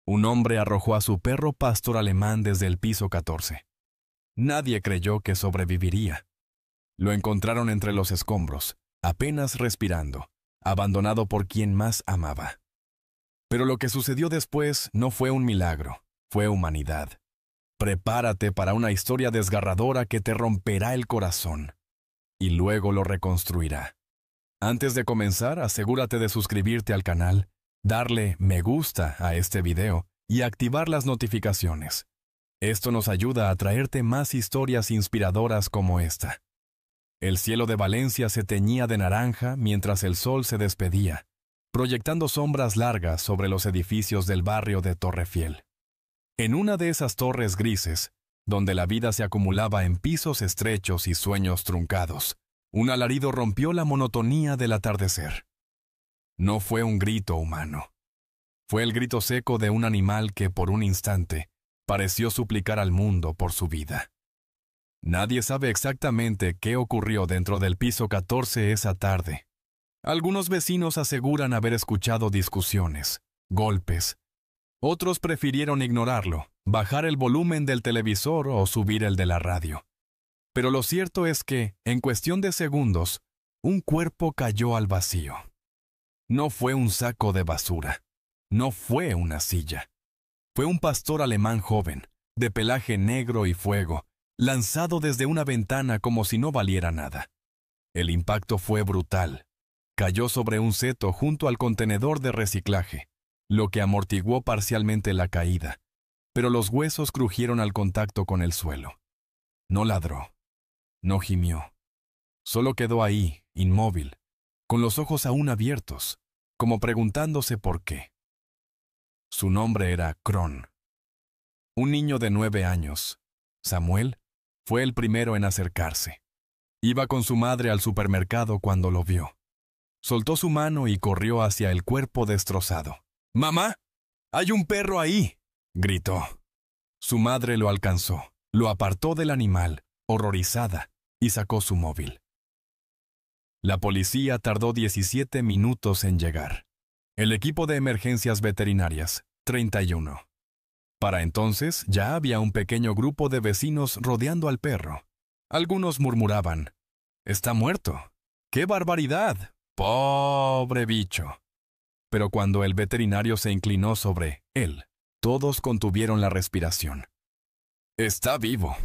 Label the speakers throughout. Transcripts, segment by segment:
Speaker 1: Un hombre arrojó a su perro pastor alemán desde el piso 14. Nadie creyó que sobreviviría. Lo encontraron entre los escombros, apenas respirando, abandonado por quien más amaba. Pero lo que sucedió después no fue un milagro, fue humanidad. Prepárate para una historia desgarradora que te romperá el corazón y luego lo reconstruirá. Antes de comenzar, asegúrate de suscribirte al canal, darle me gusta a este video y activar las notificaciones. Esto nos ayuda a traerte más historias inspiradoras como esta. El cielo de Valencia se teñía de naranja mientras el sol se despedía, proyectando sombras largas sobre los edificios del barrio de Torrefiel. En una de esas torres grises, donde la vida se acumulaba en pisos estrechos y sueños truncados, un alarido rompió la monotonía del atardecer. No fue un grito humano. Fue el grito seco de un animal que por un instante pareció suplicar al mundo por su vida. Nadie sabe exactamente qué ocurrió dentro del piso 14 esa tarde. Algunos vecinos aseguran haber escuchado discusiones, golpes. Otros prefirieron ignorarlo, bajar el volumen del televisor o subir el de la radio. Pero lo cierto es que, en cuestión de segundos, un cuerpo cayó al vacío. No fue un saco de basura. No fue una silla. Fue un pastor alemán joven, de pelaje negro y fuego, lanzado desde una ventana como si no valiera nada. El impacto fue brutal. Cayó sobre un seto junto al contenedor de reciclaje, lo que amortiguó parcialmente la caída, pero los huesos crujieron al contacto con el suelo. No ladró. No gimió. Solo quedó ahí, inmóvil, con los ojos aún abiertos, como preguntándose por qué. Su nombre era Kron. Un niño de 9 años, Samuel, fue el primero en acercarse. Iba con su madre al supermercado cuando lo vio. Soltó su mano y corrió hacia el cuerpo destrozado. «¡Mamá! ¡Hay un perro ahí!», gritó. Su madre lo alcanzó, lo apartó del animal, horrorizada, y sacó su móvil. La policía tardó 17 minutos en llegar. El equipo de emergencias veterinarias, 31. Para entonces ya había un pequeño grupo de vecinos rodeando al perro. Algunos murmuraban: «¡Está muerto! ¡Qué barbaridad! ¡Pobre bicho!». Pero cuando el veterinario se inclinó sobre él, todos contuvieron la respiración. «Está vivo».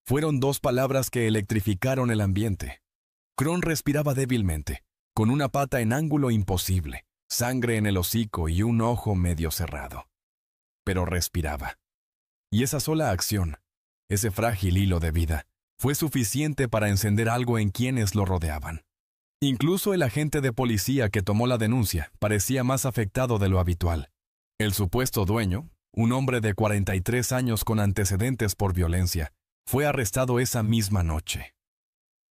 Speaker 1: Fueron 2 palabras que electrificaron el ambiente. Kron respiraba débilmente, con una pata en ángulo imposible, sangre en el hocico y un ojo medio cerrado. Pero respiraba. Y esa sola acción, ese frágil hilo de vida, fue suficiente para encender algo en quienes lo rodeaban. Incluso el agente de policía que tomó la denuncia parecía más afectado de lo habitual. El supuesto dueño, un hombre de 43 años con antecedentes por violencia, fue arrestado esa misma noche.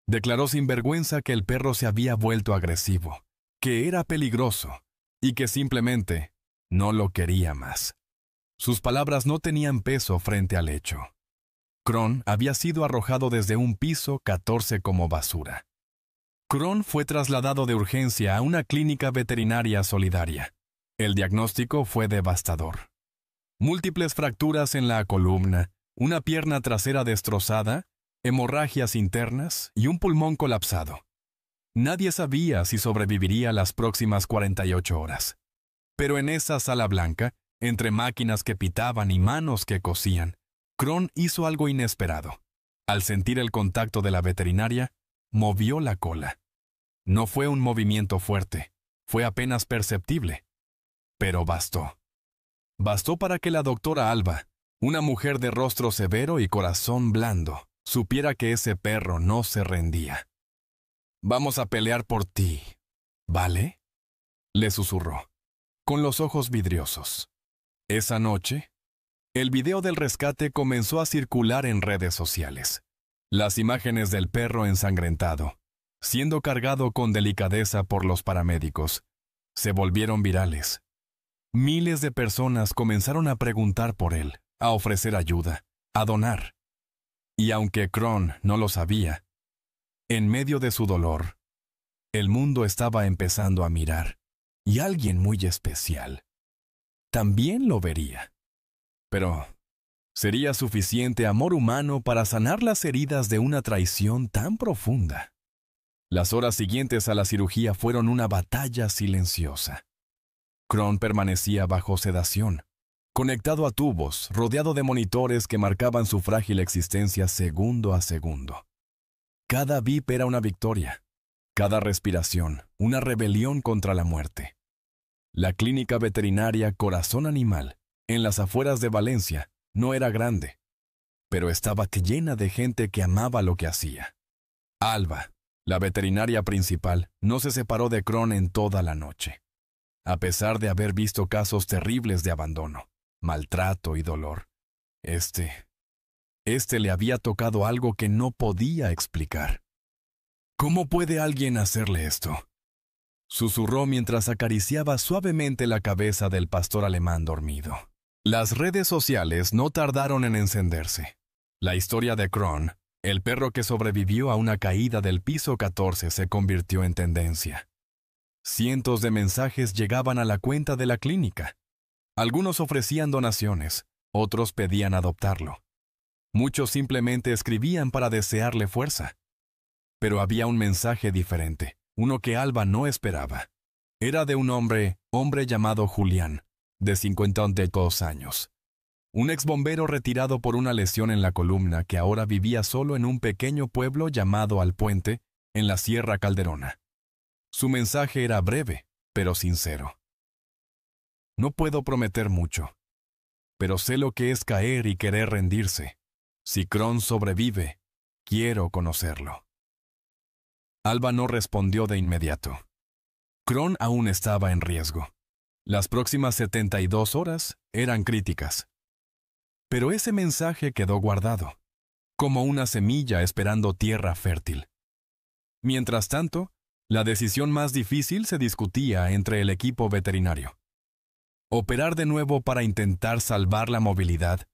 Speaker 1: Declaró sin vergüenza que el perro se había vuelto agresivo, que era peligroso y que simplemente no lo quería más. Sus palabras no tenían peso frente al hecho. Kron había sido arrojado desde un piso 14 como basura. Kron fue trasladado de urgencia a una clínica veterinaria solidaria. El diagnóstico fue devastador. Múltiples fracturas en la columna, una pierna trasera destrozada, hemorragias internas y un pulmón colapsado. Nadie sabía si sobreviviría las próximas 48 horas. Pero en esa sala blanca, entre máquinas que pitaban y manos que cosían, Kron hizo algo inesperado. Al sentir el contacto de la veterinaria, movió la cola. No fue un movimiento fuerte, fue apenas perceptible. Pero bastó. Bastó para que la doctora Alba, una mujer de rostro severo y corazón blando, supiera que ese perro no se rendía. «Vamos a pelear por ti, ¿vale?», le susurró, con los ojos vidriosos. Esa noche, el video del rescate comenzó a circular en redes sociales. Las imágenes del perro ensangrentado, siendo cargado con delicadeza por los paramédicos, se volvieron virales. Miles de personas comenzaron a preguntar por él, a ofrecer ayuda, a donar. Y aunque Kron no lo sabía, en medio de su dolor, el mundo estaba empezando a mirar, y alguien muy especial también lo vería. Pero ¿sería suficiente amor humano para sanar las heridas de una traición tan profunda? Las horas siguientes a la cirugía fueron una batalla silenciosa. Cron permanecía bajo sedación, conectado a tubos, rodeado de monitores que marcaban su frágil existencia segundo a segundo. Cada bip era una victoria, cada respiración, una rebelión contra la muerte. La clínica veterinaria Corazón Animal, en las afueras de Valencia, no era grande, pero estaba llena de gente que amaba lo que hacía. Alba, la veterinaria principal, no se separó de Cron en toda la noche, a pesar de haber visto casos terribles de abandono, maltrato y dolor. Este le había tocado algo que no podía explicar. ¿Cómo puede alguien hacerle esto?, susurró mientras acariciaba suavemente la cabeza del pastor alemán dormido. Las redes sociales no tardaron en encenderse. La historia de Cron, el perro que sobrevivió a una caída del piso 14, se convirtió en tendencia. Cientos de mensajes llegaban a la cuenta de la clínica. Algunos ofrecían donaciones, otros pedían adoptarlo. Muchos simplemente escribían para desearle fuerza. Pero había un mensaje diferente, uno que Alba no esperaba. Era de un hombre llamado Julián, de 52 años. Un exbombero retirado por una lesión en la columna que ahora vivía solo en un pequeño pueblo llamado Alpuente, en la Sierra Calderona. Su mensaje era breve, pero sincero. No puedo prometer mucho, pero sé lo que es caer y querer rendirse. Si Cron sobrevive, quiero conocerlo. Alba no respondió de inmediato. Cron aún estaba en riesgo. Las próximas 72 horas eran críticas. Pero ese mensaje quedó guardado, como una semilla esperando tierra fértil. Mientras tanto, la decisión más difícil se discutía entre el equipo veterinario. Operar de nuevo para intentar salvar la movilidad,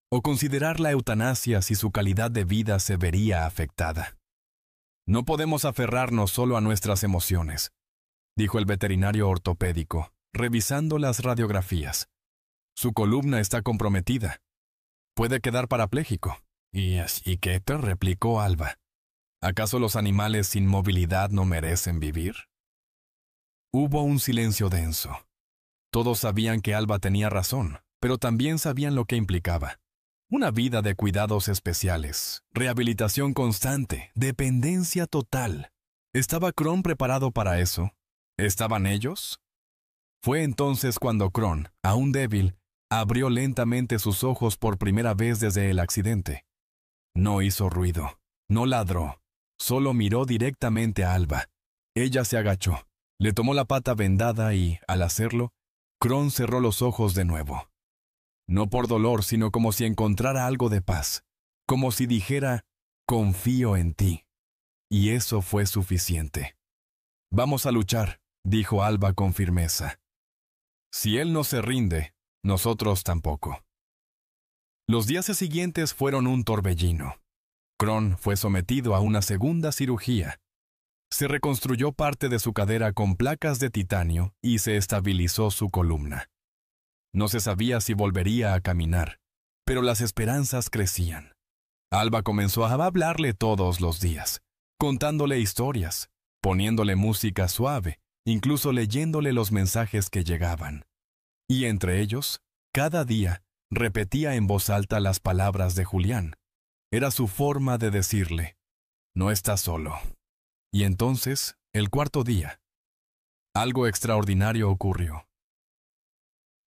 Speaker 1: o considerar la eutanasia si su calidad de vida se vería afectada. No podemos aferrarnos solo a nuestras emociones, dijo el veterinario ortopédico, revisando las radiografías. Su columna está comprometida. Puede quedar parapléjico. ¿Y qué te replicó Alba? ¿Acaso los animales sin movilidad no merecen vivir? Hubo un silencio denso. Todos sabían que Alba tenía razón, pero también sabían lo que implicaba. Una vida de cuidados especiales, rehabilitación constante, dependencia total. ¿Estaba Cron preparado para eso? ¿Estaban ellos? Fue entonces cuando Cron, aún débil, abrió lentamente sus ojos por primera vez desde el accidente. No hizo ruido, no ladró, solo miró directamente a Alba. Ella se agachó, le tomó la pata vendada y, al hacerlo, Cron cerró los ojos de nuevo. No por dolor, sino como si encontrara algo de paz, como si dijera, confío en ti. Y eso fue suficiente. Vamos a luchar, dijo Alba con firmeza. Si él no se rinde, nosotros tampoco. Los días siguientes fueron un torbellino. Cron fue sometido a una segunda cirugía. Se reconstruyó parte de su cadera con placas de titanio y se estabilizó su columna. No se sabía si volvería a caminar, pero las esperanzas crecían. Alba comenzó a hablarle todos los días, contándole historias, poniéndole música suave, incluso leyéndole los mensajes que llegaban. Y entre ellos, cada día, repetía en voz alta las palabras de Julián. Era su forma de decirle, no estás solo. Y entonces, el cuarto día, algo extraordinario ocurrió.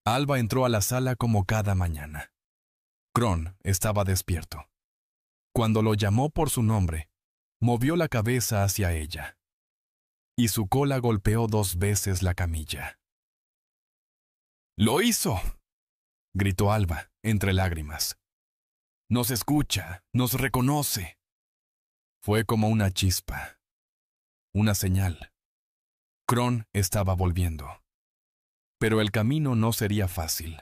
Speaker 1: Alba entró a la sala como cada mañana. Cron estaba despierto. Cuando lo llamó por su nombre, movió la cabeza hacia ella, y su cola golpeó 2 veces la camilla. ¡Lo hizo!, gritó Alba, entre lágrimas. Nos escucha, nos reconoce. Fue como una chispa, una señal. Cron estaba volviendo. Pero el camino no sería fácil.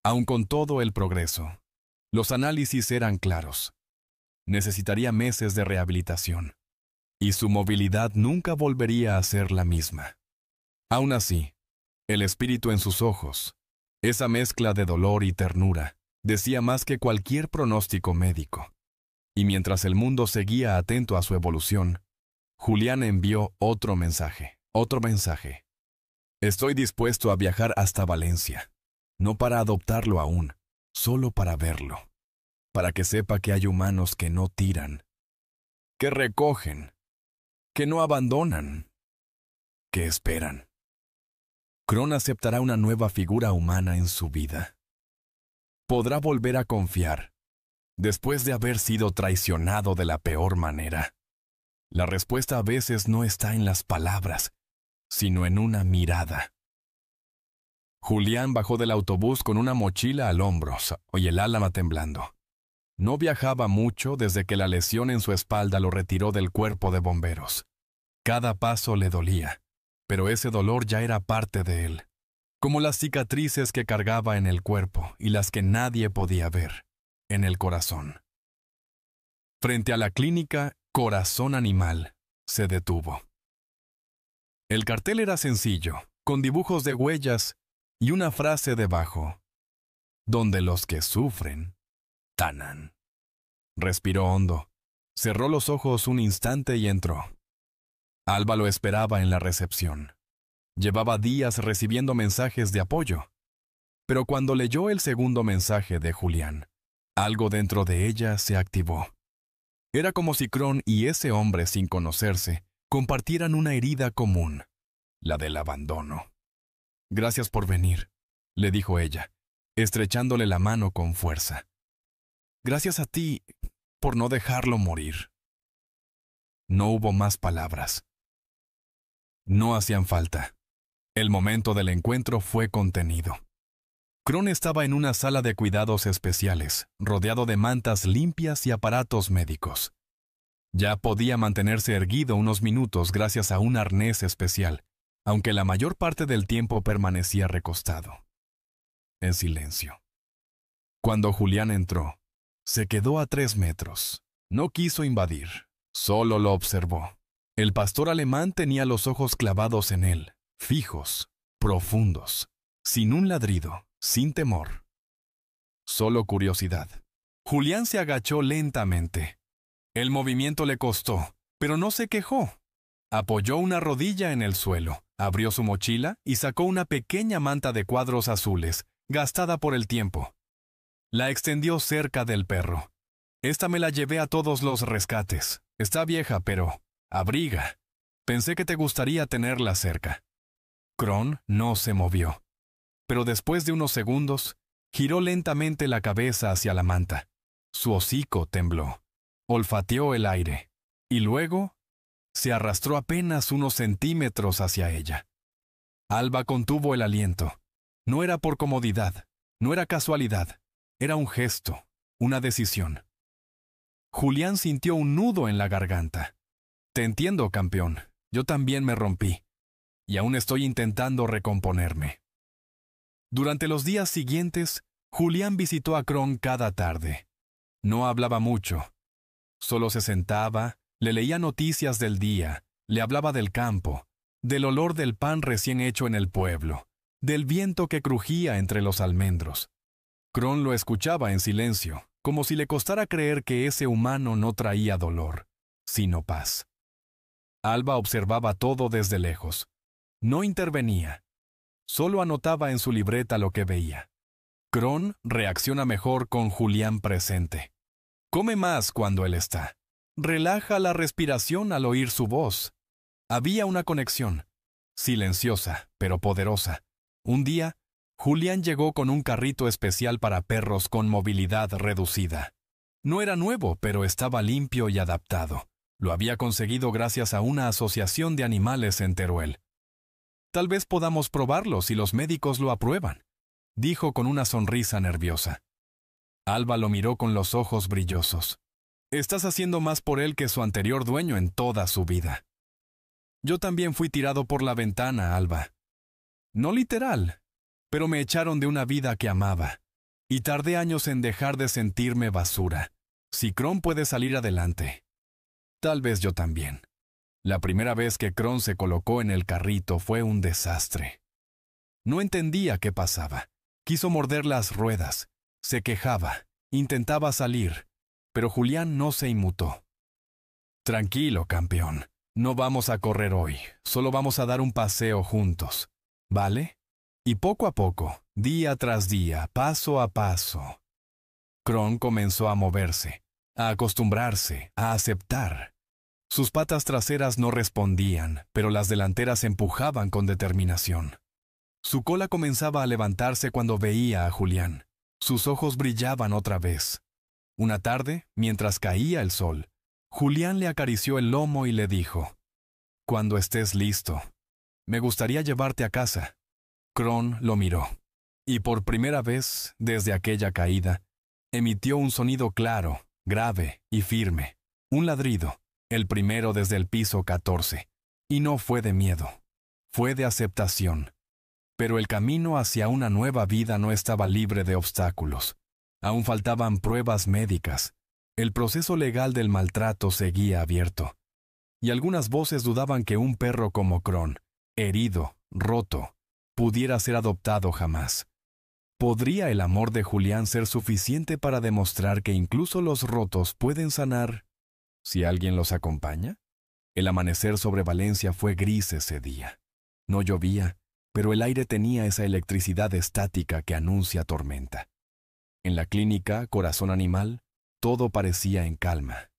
Speaker 1: Aun con todo el progreso, los análisis eran claros. Necesitaría meses de rehabilitación, y su movilidad nunca volvería a ser la misma. Aún así, el espíritu en sus ojos, Esa mezcla de dolor y ternura decía más que cualquier pronóstico médico. Y mientras el mundo seguía atento a su evolución, Julián envió otro mensaje. Estoy dispuesto a viajar hasta Valencia, no para adoptarlo aún, solo para verlo, para que sepa que hay humanos que no tiran, que recogen, que no abandonan, que esperan. Kron aceptará una nueva figura humana en su vida. Podrá volver a confiar, después de haber sido traicionado de la peor manera. La respuesta a veces no está en las palabras, sino en una mirada. Julián bajó del autobús con una mochila al hombro y el alma temblando. No viajaba mucho desde que la lesión en su espalda lo retiró del cuerpo de bomberos. Cada paso le dolía, pero ese dolor ya era parte de él, como las cicatrices que cargaba en el cuerpo y las que nadie podía ver, en el corazón. Frente a la clínica Corazón Animal, se detuvo. El cartel era sencillo, con dibujos de huellas y una frase debajo: donde los que sufren, sanan. Respiró hondo, cerró los ojos un instante y entró. Alba lo esperaba en la recepción. Llevaba días recibiendo mensajes de apoyo, pero cuando leyó el segundo mensaje de Julián, algo dentro de ella se activó. Era como si Kron y ese hombre, sin conocerse, compartieran una herida común, la del abandono. Gracias por venir, le dijo ella, estrechándole la mano con fuerza. Gracias a ti por no dejarlo morir. No hubo más palabras. No hacían falta. El momento del encuentro fue contenido. Kron estaba en una sala de cuidados especiales, rodeado de mantas limpias y aparatos médicos. Ya podía mantenerse erguido unos minutos gracias a un arnés especial, aunque la mayor parte del tiempo permanecía recostado, en silencio. Cuando Julián entró, se quedó a 3 metros. No quiso invadir, solo lo observó. El pastor alemán tenía los ojos clavados en él, fijos, profundos, sin un ladrido, sin temor. Solo curiosidad. Julián se agachó lentamente. El movimiento le costó, pero no se quejó. Apoyó una rodilla en el suelo, abrió su mochila y sacó una pequeña manta de cuadros azules, gastada por el tiempo. La extendió cerca del perro. Esta me la llevé a todos los rescates. Está vieja, pero abriga. Pensé que te gustaría tenerla cerca. Kron no se movió, pero después de unos segundos, giró lentamente la cabeza hacia la manta. Su hocico tembló, olfateó el aire, y luego se arrastró apenas unos centímetros hacia ella. Alba contuvo el aliento. No era por comodidad, no era casualidad, era un gesto, una decisión. Julián sintió un nudo en la garganta. Te entiendo, campeón, yo también me rompí, y aún estoy intentando recomponerme. Durante los días siguientes, Julián visitó a Kron cada tarde. No hablaba mucho. Solo se sentaba, le leía noticias del día, le hablaba del campo, del olor del pan recién hecho en el pueblo, del viento que crujía entre los almendros. Kron lo escuchaba en silencio, como si le costara creer que ese humano no traía dolor, sino paz. Alba observaba todo desde lejos. No intervenía. Solo anotaba en su libreta lo que veía. Kron reacciona mejor con Julián presente. Come más cuando él está. Relaja la respiración al oír su voz. Había una conexión, silenciosa, pero poderosa. Un día, Julián llegó con un carrito especial para perros con movilidad reducida. No era nuevo, pero estaba limpio y adaptado. Lo había conseguido gracias a una asociación de animales en Teruel. Tal vez podamos probarlo si los médicos lo aprueban, dijo con una sonrisa nerviosa. Alba lo miró con los ojos brillosos. Estás haciendo más por él que su anterior dueño en toda su vida. Yo también fui tirado por la ventana, Alba. No literal, pero me echaron de una vida que amaba, y tardé años en dejar de sentirme basura. Si Kron puede salir adelante, tal vez yo también. La primera vez que Kron se colocó en el carrito fue un desastre. No entendía qué pasaba. Quiso morder las ruedas, se quejaba, intentaba salir, pero Julián no se inmutó. Tranquilo, campeón, no vamos a correr hoy, solo vamos a dar un paseo juntos, ¿vale? Y poco a poco, día tras día, paso a paso. Kron comenzó a moverse, a acostumbrarse, a aceptar. Sus patas traseras no respondían, pero las delanteras empujaban con determinación. Su cola comenzaba a levantarse cuando veía a Julián. Sus ojos brillaban otra vez. Una tarde, mientras caía el sol, Julián le acarició el lomo y le dijo: «Cuando estés listo, me gustaría llevarte a casa». Kron lo miró, y por primera vez, desde aquella caída, emitió un sonido claro, grave y firme, un ladrido, el primero desde el piso 14, y no fue de miedo, fue de aceptación. Pero el camino hacia una nueva vida no estaba libre de obstáculos. Aún faltaban pruebas médicas. El proceso legal del maltrato seguía abierto. Y algunas voces dudaban que un perro como Kron, herido, roto, pudiera ser adoptado jamás. ¿Podría el amor de Julián ser suficiente para demostrar que incluso los rotos pueden sanar si alguien los acompaña? El amanecer sobre Valencia fue gris ese día. No llovía, pero el aire tenía esa electricidad estática que anuncia tormenta. En la clínica Corazón Animal, todo parecía en calma,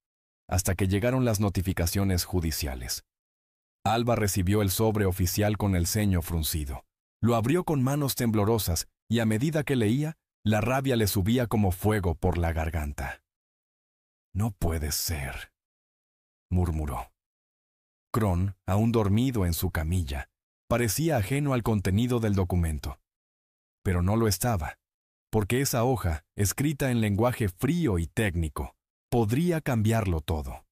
Speaker 1: hasta que llegaron las notificaciones judiciales. Alba recibió el sobre oficial con el ceño fruncido. Lo abrió con manos temblorosas y a medida que leía, la rabia le subía como fuego por la garganta. «No puede ser», murmuró. Kron, aún dormido en su camilla, parecía ajeno al contenido del documento. Pero no lo estaba, porque esa hoja, escrita en lenguaje frío y técnico, podría cambiarlo todo.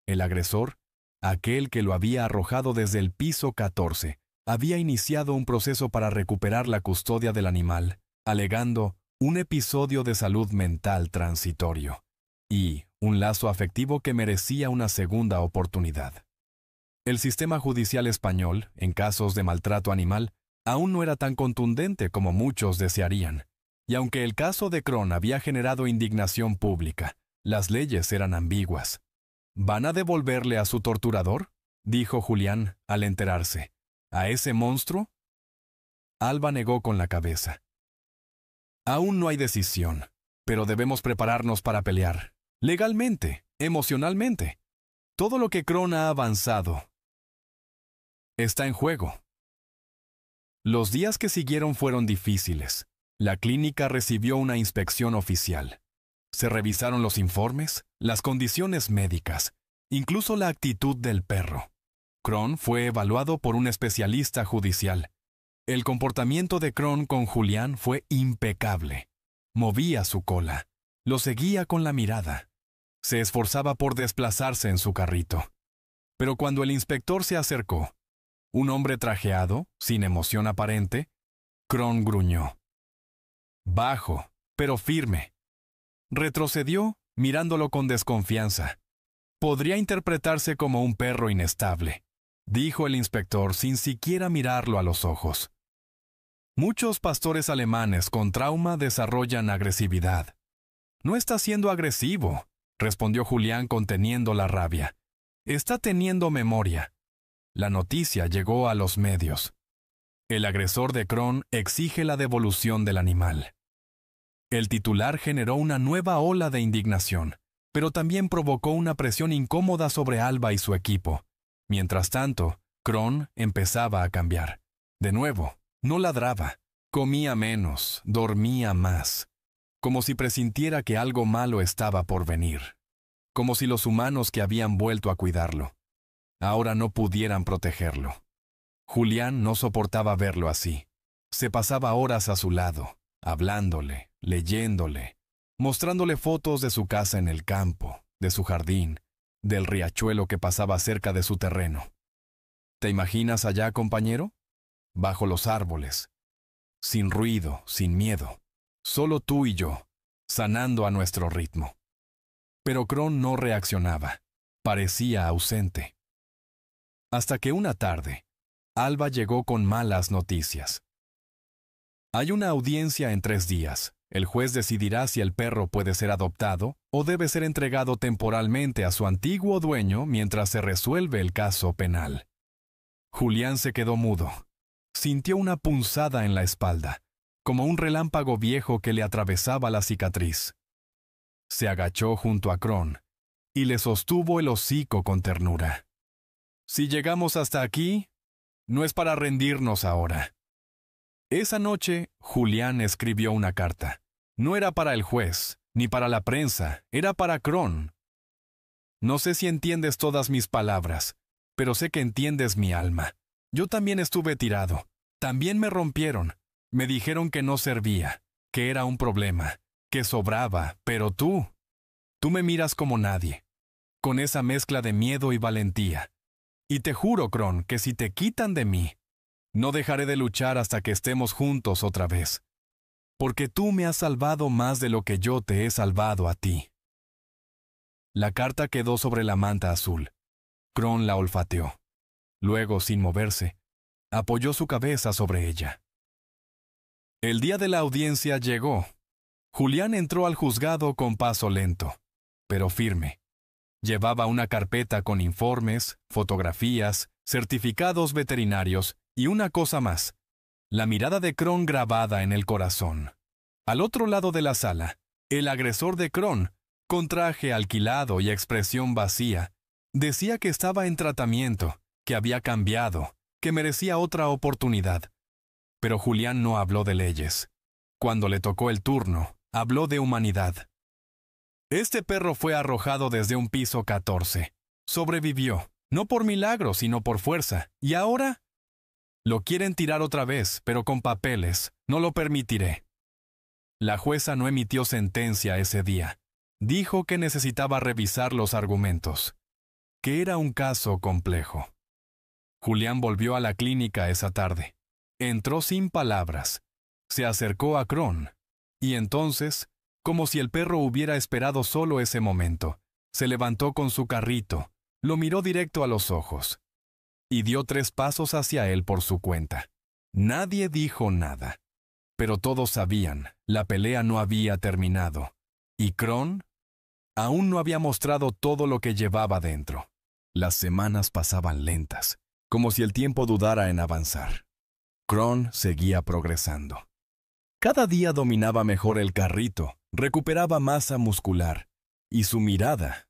Speaker 1: El agresor, aquel que lo había arrojado desde el piso 14, había iniciado un proceso para recuperar la custodia del animal, alegando un episodio de salud mental transitorio y un lazo afectivo que merecía una segunda oportunidad. El sistema judicial español, en casos de maltrato animal, aún no era tan contundente como muchos desearían, y aunque el caso de Kron había generado indignación pública, las leyes eran ambiguas. «¿Van a devolverle a su torturador?», dijo Julián al enterarse. «¿A ese monstruo?». Alba negó con la cabeza. «Aún no hay decisión, pero debemos prepararnos para pelear. Legalmente, emocionalmente. Todo lo que Kron ha avanzado está en juego». Los días que siguieron fueron difíciles. La clínica recibió una inspección oficial. Se revisaron los informes, las condiciones médicas, incluso la actitud del perro. Kron fue evaluado por un especialista judicial. El comportamiento de Kron con Julián fue impecable. Movía su cola, lo seguía con la mirada. Se esforzaba por desplazarse en su carrito. Pero cuando el inspector se acercó, un hombre trajeado, sin emoción aparente, Kron gruñó. Bajo, pero firme. Retrocedió, mirándolo con desconfianza. «Podría interpretarse como un perro inestable», dijo el inspector sin siquiera mirarlo a los ojos. «Muchos pastores alemanes con trauma desarrollan agresividad». «No está siendo agresivo», respondió Julián conteniendo la rabia. «Está teniendo memoria». La noticia llegó a los medios. El agresor de Kron exige la devolución del animal. El titular generó una nueva ola de indignación, pero también provocó una presión incómoda sobre Alba y su equipo. Mientras tanto, Kron empezaba a cambiar. De nuevo, no ladraba, comía menos, dormía más, como si presintiera que algo malo estaba por venir, como si los humanos que habían vuelto a cuidarlo ahora no pudieran protegerlo. Julián no soportaba verlo así. Se pasaba horas a su lado, hablándole, leyéndole, mostrándole fotos de su casa en el campo, de su jardín, del riachuelo que pasaba cerca de su terreno. ¿Te imaginas allá, compañero? Bajo los árboles, sin ruido, sin miedo, solo tú y yo, sanando a nuestro ritmo. Pero Kron no reaccionaba, parecía ausente. Hasta que una tarde, Alba llegó con malas noticias. Hay una audiencia en 3 días. El juez decidirá si el perro puede ser adoptado o debe ser entregado temporalmente a su antiguo dueño mientras se resuelve el caso penal. Julián se quedó mudo. Sintió una punzada en la espalda, como un relámpago viejo que le atravesaba la cicatriz. Se agachó junto a Cron y le sostuvo el hocico con ternura. Si llegamos hasta aquí, no es para rendirnos ahora. Esa noche, Julián escribió una carta. No era para el juez, ni para la prensa, era para Cron. No sé si entiendes todas mis palabras, pero sé que entiendes mi alma. Yo también estuve tirado. También me rompieron. Me dijeron que no servía, que era un problema, que sobraba, pero tú me miras como nadie, con esa mezcla de miedo y valentía. Y te juro, Cron, que si te quitan de mí, no dejaré de luchar hasta que estemos juntos otra vez, porque tú me has salvado más de lo que yo te he salvado a ti. La carta quedó sobre la manta azul. Cron la olfateó. Luego, sin moverse, apoyó su cabeza sobre ella. El día de la audiencia llegó. Julián entró al juzgado con paso lento, pero firme. Llevaba una carpeta con informes, fotografías, certificados veterinarios y una cosa más, la mirada de Cron grabada en el corazón. Al otro lado de la sala, el agresor de Cron, con traje alquilado y expresión vacía, decía que estaba en tratamiento, que había cambiado, que merecía otra oportunidad. Pero Julián no habló de leyes. Cuando le tocó el turno, habló de humanidad. Este perro fue arrojado desde un piso 14. Sobrevivió, no por milagro, sino por fuerza. ¿Y ahora? Lo quieren tirar otra vez, pero con papeles. No lo permitiré. La jueza no emitió sentencia ese día. Dijo que necesitaba revisar los argumentos, que era un caso complejo. Julián volvió a la clínica esa tarde. Entró sin palabras. Se acercó a Cron. Y entonces, como si el perro hubiera esperado solo ese momento, se levantó con su carrito, lo miró directo a los ojos y dio 3 pasos hacia él por su cuenta. Nadie dijo nada, pero todos sabían, la pelea no había terminado, y Cron aún no había mostrado todo lo que llevaba dentro. Las semanas pasaban lentas, como si el tiempo dudara en avanzar. Cron seguía progresando. Cada día dominaba mejor el carrito, recuperaba masa muscular, y su mirada,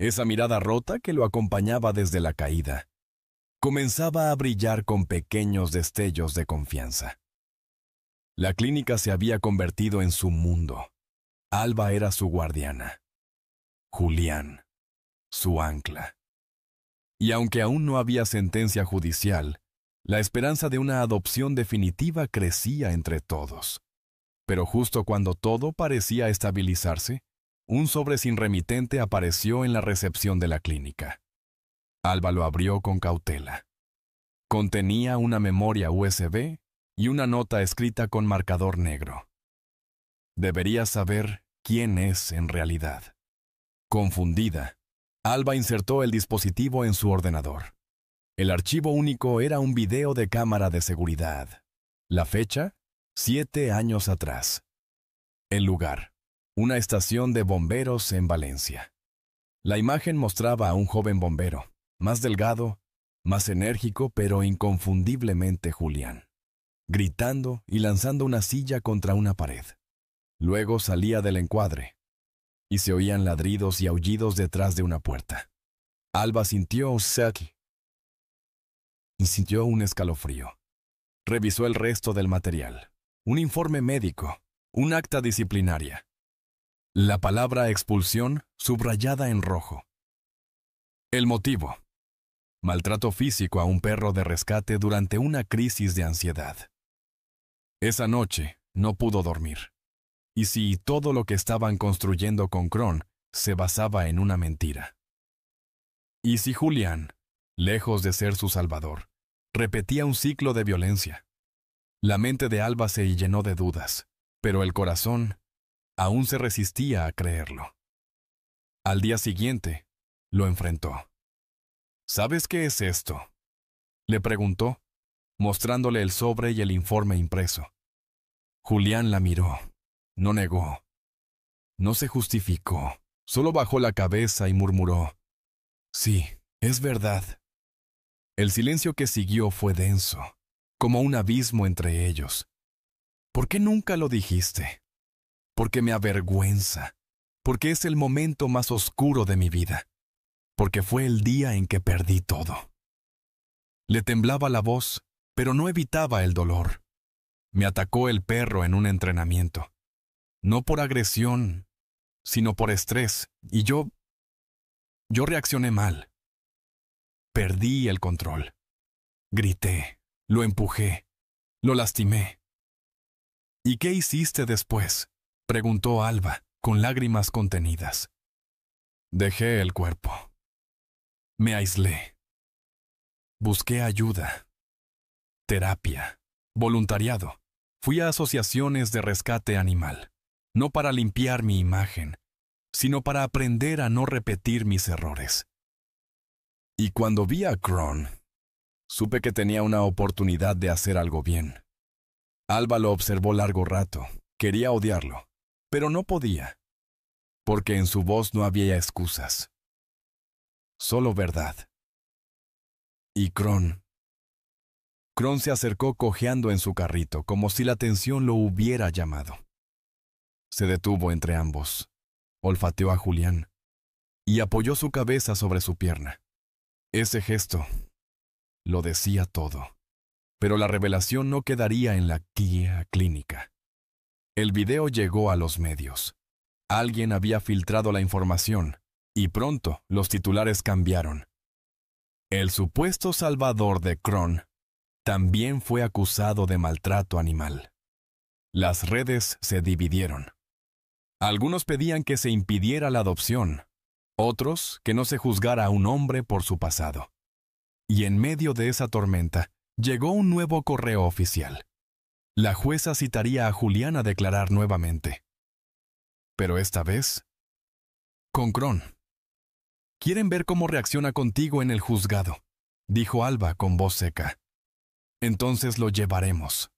Speaker 1: esa mirada rota que lo acompañaba desde la caída, comenzaba a brillar con pequeños destellos de confianza. La clínica se había convertido en su mundo. Alba era su guardiana. Julián, su ancla. Y aunque aún no había sentencia judicial, la esperanza de una adopción definitiva crecía entre todos. Pero justo cuando todo parecía estabilizarse, un sobre sin remitente apareció en la recepción de la clínica. Alba lo abrió con cautela. Contenía una memoria USB y una nota escrita con marcador negro. Deberías saber quién es en realidad. Confundida, Alba insertó el dispositivo en su ordenador. El archivo único era un video de cámara de seguridad. La fecha, 7 años atrás. El lugar, una estación de bomberos en Valencia. La imagen mostraba a un joven bombero, más delgado, más enérgico, pero inconfundiblemente Julián, gritando y lanzando una silla contra una pared. Luego salía del encuadre, y se oían ladridos y aullidos detrás de una puerta. Alba sintió un escalofrío. Revisó el resto del material. Un informe médico, un acta disciplinaria. La palabra expulsión subrayada en rojo. El motivo: maltrato físico a un perro de rescate durante una crisis de ansiedad. Esa noche no pudo dormir. Y si todo lo que estaban construyendo con Cron se basaba en una mentira. Y si Julián, lejos de ser su salvador, repetía un ciclo de violencia. La mente de Alba se llenó de dudas, pero el corazón aún se resistía a creerlo. Al día siguiente, lo enfrentó. ¿Sabes qué es esto?, le preguntó, mostrándole el sobre y el informe impreso. Julián la miró. No negó. No se justificó. Solo bajó la cabeza y murmuró: «Sí, es verdad». El silencio que siguió fue denso, como un abismo entre ellos. «¿Por qué nunca lo dijiste?» «Porque me avergüenza. Porque es el momento más oscuro de mi vida. Porque fue el día en que perdí todo». Le temblaba la voz, pero no evitaba el dolor. Me atacó el perro en un entrenamiento. No por agresión, sino por estrés, y yo reaccioné mal. Perdí el control. Grité, lo empujé, lo lastimé. «¿Y qué hiciste después?», preguntó Alba, con lágrimas contenidas. «Dejé el cuerpo. Me aislé. Busqué ayuda. Terapia. Voluntariado. Fui a asociaciones de rescate animal. No para limpiar mi imagen, sino para aprender a no repetir mis errores. Y cuando vi a Cron, supe que tenía una oportunidad de hacer algo bien». Alba lo observó largo rato. Quería odiarlo, pero no podía, porque en su voz no había excusas. Solo verdad. Y Cron se acercó cojeando en su carrito, como si la tensión lo hubiera llamado. Se detuvo entre ambos, olfateó a Julián y apoyó su cabeza sobre su pierna. Ese gesto lo decía todo. Pero la revelación no quedaría en la guía clínica. El video llegó a los medios. Alguien había filtrado la información, y pronto los titulares cambiaron. El supuesto salvador de Cron también fue acusado de maltrato animal. Las redes se dividieron. Algunos pedían que se impidiera la adopción, otros que no se juzgara a un hombre por su pasado. Y en medio de esa tormenta, llegó un nuevo correo oficial. La jueza citaría a Julián a declarar nuevamente. Pero esta vez, con Cron. «Quieren ver cómo reacciona contigo en el juzgado», dijo Alba con voz seca. «Entonces lo llevaremos»,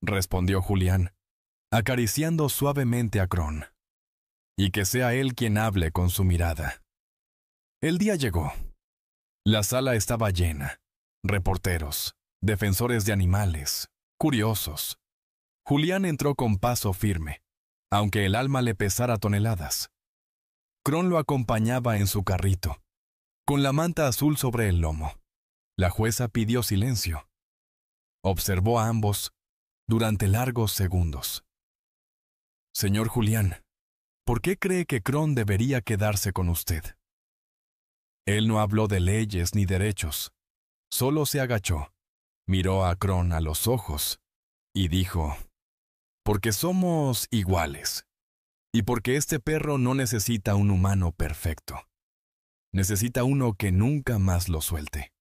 Speaker 1: respondió Julián, acariciando suavemente a Cron. «Y que sea él quien hable con su mirada». El día llegó. La sala estaba llena. Reporteros, defensores de animales, curiosos. Julián entró con paso firme, aunque el alma le pesara toneladas. Cron lo acompañaba en su carrito, con la manta azul sobre el lomo. La jueza pidió silencio. Observó a ambos durante largos segundos. «Señor Julián, ¿por qué cree que Cron debería quedarse con usted?» Él no habló de leyes ni derechos. Solo se agachó, miró a Cron a los ojos y dijo: «Porque somos iguales. Y porque este perro no necesita un humano perfecto. Necesita uno que nunca más lo suelte».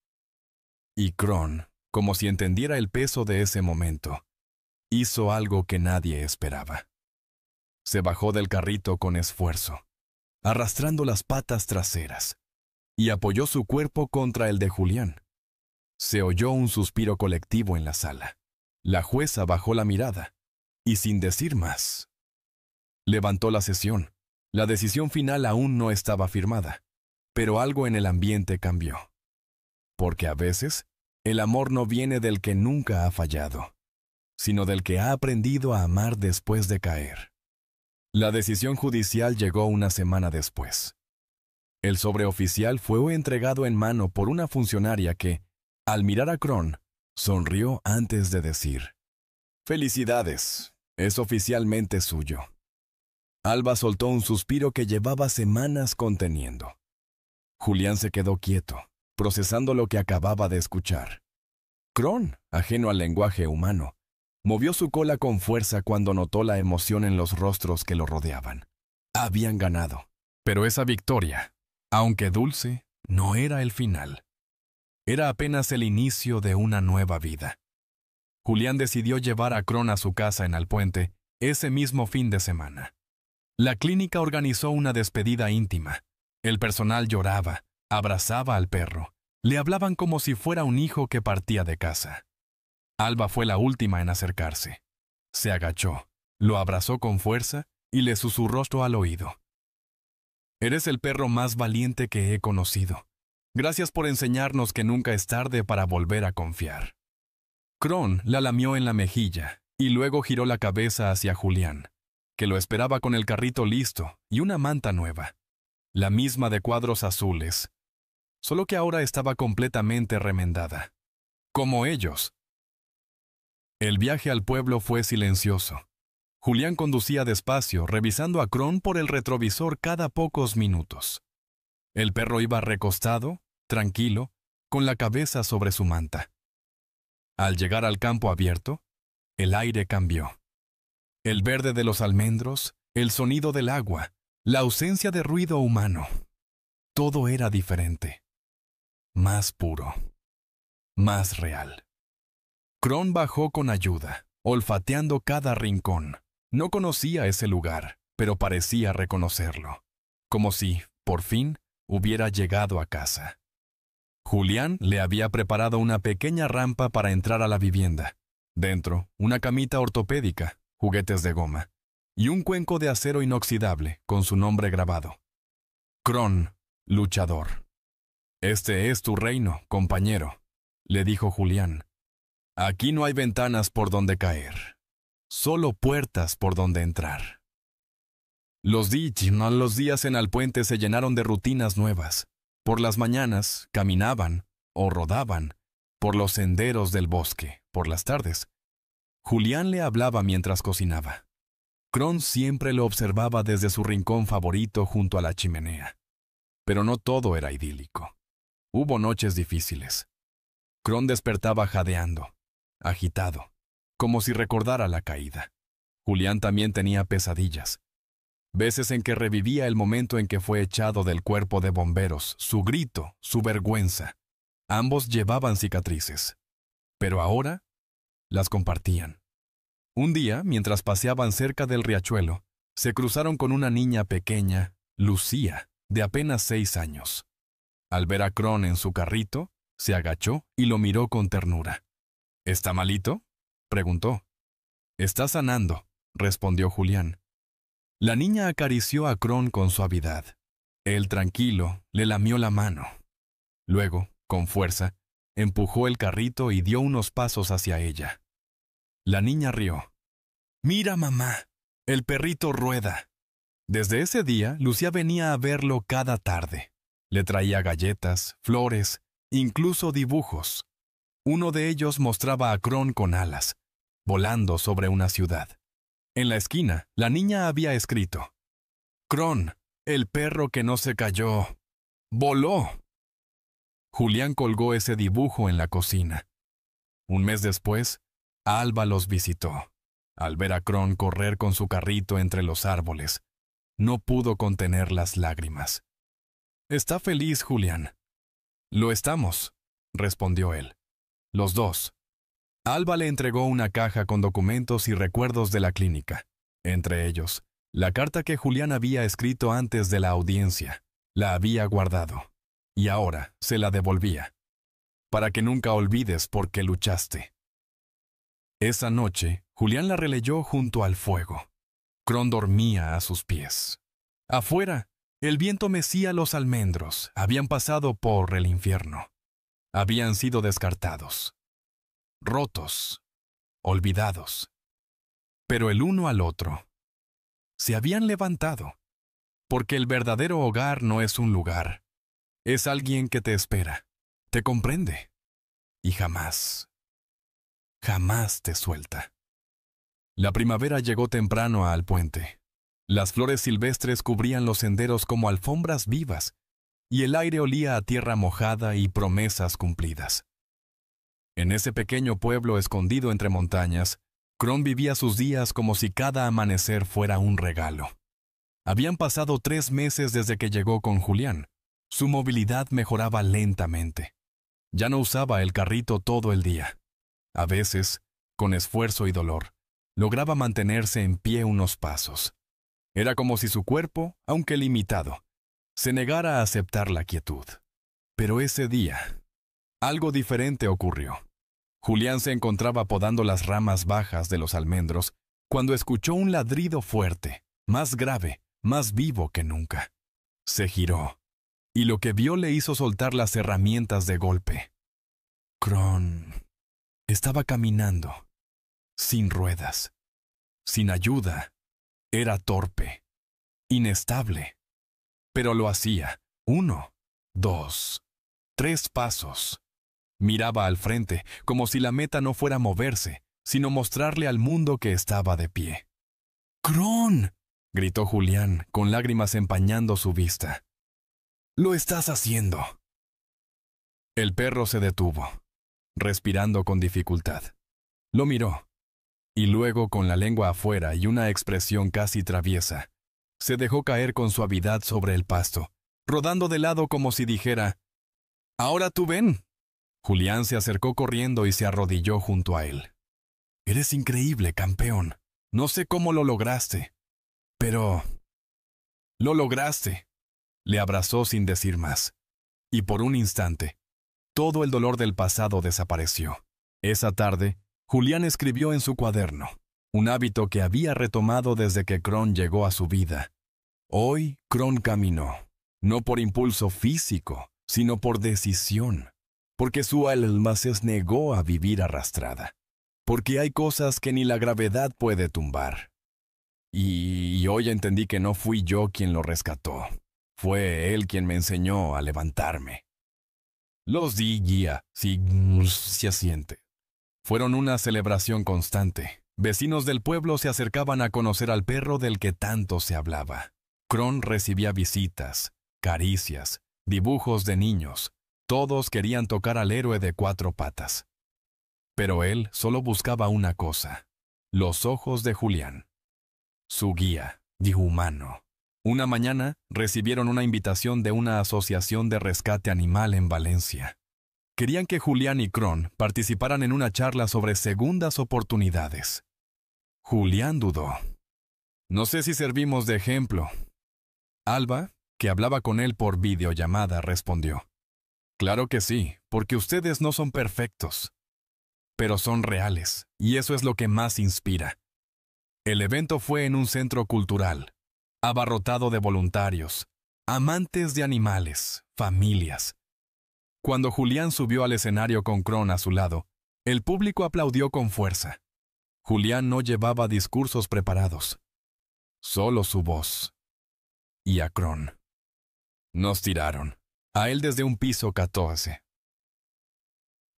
Speaker 1: Y Cron, como si entendiera el peso de ese momento, hizo algo que nadie esperaba. Se bajó del carrito con esfuerzo, arrastrando las patas traseras, y apoyó su cuerpo contra el de Julián. Se oyó un suspiro colectivo en la sala. La jueza bajó la mirada, y sin decir más, levantó la sesión. La decisión final aún no estaba firmada, pero algo en el ambiente cambió. Porque a veces, el amor no viene del que nunca ha fallado, sino del que ha aprendido a amar después de caer. La decisión judicial llegó una semana después. El sobreoficial fue entregado en mano por una funcionaria que, al mirar a Cron, sonrió antes de decir: «Felicidades, es oficialmente suyo». Alba soltó un suspiro que llevaba semanas conteniendo. Julián se quedó quieto, procesando lo que acababa de escuchar. Cron, ajeno al lenguaje humano, movió su cola con fuerza cuando notó la emoción en los rostros que lo rodeaban. Habían ganado, pero esa victoria, aunque dulce, no era el final. Era apenas el inicio de una nueva vida. Julián decidió llevar a Cron a su casa en Alpuente ese mismo fin de semana. La clínica organizó una despedida íntima. El personal lloraba, abrazaba al perro, le hablaban como si fuera un hijo que partía de casa. Alba fue la última en acercarse. Se agachó, lo abrazó con fuerza y le susurró al oído. Eres el perro más valiente que he conocido. Gracias por enseñarnos que nunca es tarde para volver a confiar. Kron la lamió en la mejilla y luego giró la cabeza hacia Julián, que lo esperaba con el carrito listo y una manta nueva, la misma de cuadros azules, solo que ahora estaba completamente remendada, como ellos. El viaje al pueblo fue silencioso. Julián conducía despacio, revisando a Kron por el retrovisor cada pocos minutos. El perro iba recostado, tranquilo, con la cabeza sobre su manta. Al llegar al campo abierto, el aire cambió. El verde de los almendros, el sonido del agua, la ausencia de ruido humano. Todo era diferente. Más puro. Más real. Kron bajó con ayuda, olfateando cada rincón. No conocía ese lugar, pero parecía reconocerlo, como si, por fin, hubiera llegado a casa. Julián le había preparado una pequeña rampa para entrar a la vivienda. Dentro, una camita ortopédica, juguetes de goma, y un cuenco de acero inoxidable con su nombre grabado. Kron, luchador. Este es tu reino, compañero, le dijo Julián. Aquí no hay ventanas por donde caer. Solo puertas por donde entrar. Los días en el puente se llenaron de rutinas nuevas. Por las mañanas, caminaban, o rodaban, por los senderos del bosque. Por las tardes, Julián le hablaba mientras cocinaba. Kron siempre lo observaba desde su rincón favorito junto a la chimenea. Pero no todo era idílico. Hubo noches difíciles. Kron despertaba jadeando, agitado, como si recordara la caída. Julián también tenía pesadillas. Veces en que revivía el momento en que fue echado del cuerpo de bomberos, su grito, su vergüenza. Ambos llevaban cicatrices, pero ahora las compartían. Un día, mientras paseaban cerca del riachuelo, se cruzaron con una niña pequeña, Lucía, de apenas 6 años. Al ver a Kron en su carrito, se agachó y lo miró con ternura. ¿Está malito?, preguntó. Está sanando, respondió Julián. La niña acarició a Kron con suavidad. Él, tranquilo, le lamió la mano. Luego, con fuerza, empujó el carrito y dio unos pasos hacia ella. La niña rió. «Mira, mamá, el perrito rueda». Desde ese día, Lucía venía a verlo cada tarde. Le traía galletas, flores, incluso dibujos. Uno de ellos mostraba a Kron con alas, volando sobre una ciudad. En la esquina, la niña había escrito: «Kron, el perro que no se cayó, voló». Julián colgó ese dibujo en la cocina. Un mes después, Alba los visitó. Al ver a Kron correr con su carrito entre los árboles, no pudo contener las lágrimas. «¿Está feliz, Julián?» «Lo estamos», respondió él. Los dos. Alba le entregó una caja con documentos y recuerdos de la clínica. Entre ellos, la carta que Julián había escrito antes de la audiencia. La había guardado. Y ahora se la devolvía. Para que nunca olvides por qué luchaste. Esa noche, Julián la releyó junto al fuego. Kron dormía a sus pies. Afuera, el viento mecía los almendros. Habían pasado por el infierno. Habían sido descartados. Rotos. Olvidados. Pero el uno al otro se habían levantado. Porque el verdadero hogar no es un lugar. Es alguien que te espera, te comprende. Y jamás te suelta. La primavera llegó temprano al puente. Las flores silvestres cubrían los senderos como alfombras vivas, y el aire olía a tierra mojada y promesas cumplidas. En ese pequeño pueblo escondido entre montañas, Kron vivía sus días como si cada amanecer fuera un regalo. Habían pasado 3 meses desde que llegó con Julián. Su movilidad mejoraba lentamente. Ya no usaba el carrito todo el día. A veces, con esfuerzo y dolor, lograba mantenerse en pie unos pasos. Era como si su cuerpo, aunque limitado, se negara a aceptar la quietud. Pero ese día, algo diferente ocurrió. Julián se encontraba podando las ramas bajas de los almendros cuando escuchó un ladrido fuerte, más grave, más vivo que nunca. Se giró, y lo que vio le hizo soltar las herramientas de golpe. Kron estaba caminando, sin ruedas, sin ayuda. Era torpe, inestable, pero lo hacía 1, 2, 3 pasos. Miraba al frente, como si la meta no fuera moverse, sino mostrarle al mundo que estaba de pie. ¡Kron!, gritó Julián, con lágrimas empañando su vista. ¡Lo estás haciendo! El perro se detuvo, respirando con dificultad. Lo miró, y luego, con la lengua afuera y una expresión casi traviesa, se dejó caer con suavidad sobre el pasto, rodando de lado como si dijera: «Ahora tú ven». Julián se acercó corriendo y se arrodilló junto a él. «Eres increíble, campeón. No sé cómo lo lograste, pero... ¡lo lograste!». Le abrazó sin decir más, y por un instante, todo el dolor del pasado desapareció. Esa tarde, Julián escribió en su cuaderno, un hábito que había retomado desde que Kron llegó a su vida. Hoy, Kron caminó, no por impulso físico, sino por decisión, porque su alma se negó a vivir arrastrada, porque hay cosas que ni la gravedad puede tumbar. Y hoy entendí que no fui yo quien lo rescató, fue él quien me enseñó a levantarme. Los días siguientes fueron una celebración constante. Vecinos del pueblo se acercaban a conocer al perro del que tanto se hablaba. Kron recibía visitas, caricias, dibujos de niños. Todos querían tocar al héroe de 4 patas. Pero él solo buscaba una cosa: los ojos de Julián. Su guía, humano. Una mañana recibieron una invitación de una asociación de rescate animal en Valencia. Querían que Julián y Kron participaran en una charla sobre segundas oportunidades. Julián dudó. «No sé si servimos de ejemplo». Alba, que hablaba con él por videollamada, respondió: «Claro que sí, porque ustedes no son perfectos, pero son reales, y eso es lo que más inspira». El evento fue en un centro cultural, abarrotado de voluntarios, amantes de animales, familias. Cuando Julián subió al escenario con Kron a su lado, el público aplaudió con fuerza. Julián no llevaba discursos preparados, solo su voz. Y a Kron. Nos tiraron, a él desde un piso 14.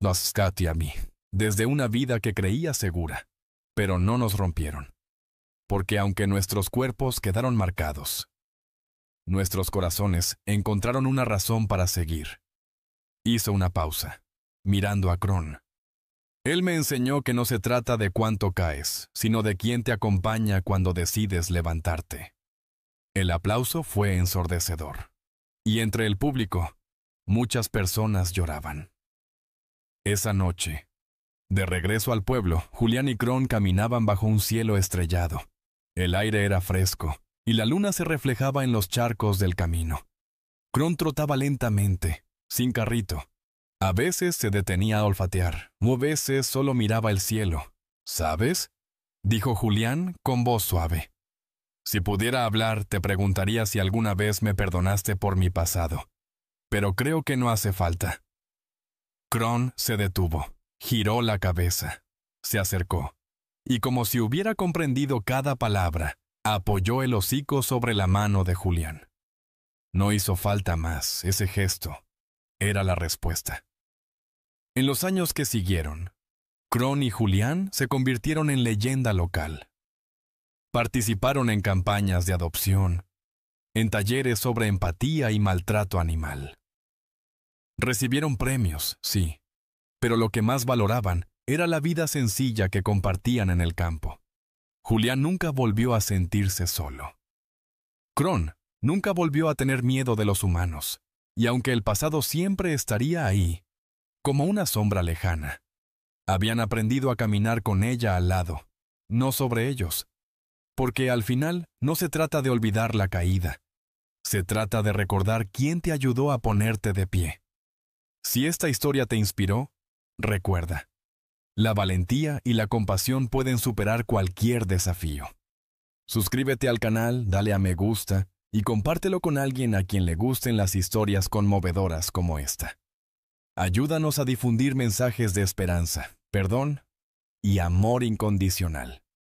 Speaker 1: Nos Katy a mí, desde una vida que creía segura, pero no nos rompieron. Porque aunque nuestros cuerpos quedaron marcados, nuestros corazones encontraron una razón para seguir. Hizo una pausa, mirando a Kron. Él me enseñó que no se trata de cuánto caes, sino de quién te acompaña cuando decides levantarte. El aplauso fue ensordecedor. Y entre el público, muchas personas lloraban. Esa noche, de regreso al pueblo, Julián y Kron caminaban bajo un cielo estrellado. El aire era fresco, y la luna se reflejaba en los charcos del camino. Kron trotaba lentamente, sin carrito. A veces se detenía a olfatear, o a veces solo miraba el cielo. «¿Sabes?», dijo Julián con voz suave. «Si pudiera hablar, te preguntaría si alguna vez me perdonaste por mi pasado. Pero creo que no hace falta». Kron se detuvo, giró la cabeza, se acercó, y como si hubiera comprendido cada palabra, apoyó el hocico sobre la mano de Julián. No hizo falta más, ese gesto era la respuesta. En los años que siguieron, Kron y Julián se convirtieron en leyenda local. Participaron en campañas de adopción, en talleres sobre empatía y maltrato animal. Recibieron premios, sí, pero lo que más valoraban era la vida sencilla que compartían en el campo. Julián nunca volvió a sentirse solo. Kron nunca volvió a tener miedo de los humanos, y aunque el pasado siempre estaría ahí, como una sombra lejana, habían aprendido a caminar con ella al lado, no sobre ellos, porque al final no se trata de olvidar la caída, se trata de recordar quién te ayudó a ponerte de pie. Si esta historia te inspiró, recuerda, La valentía y la compasión pueden superar cualquier desafío. Suscríbete al canal, dale a me gusta y compártelo con alguien a quien le gusten las historias conmovedoras como esta. Ayúdanos a difundir mensajes de esperanza, perdón y amor incondicional.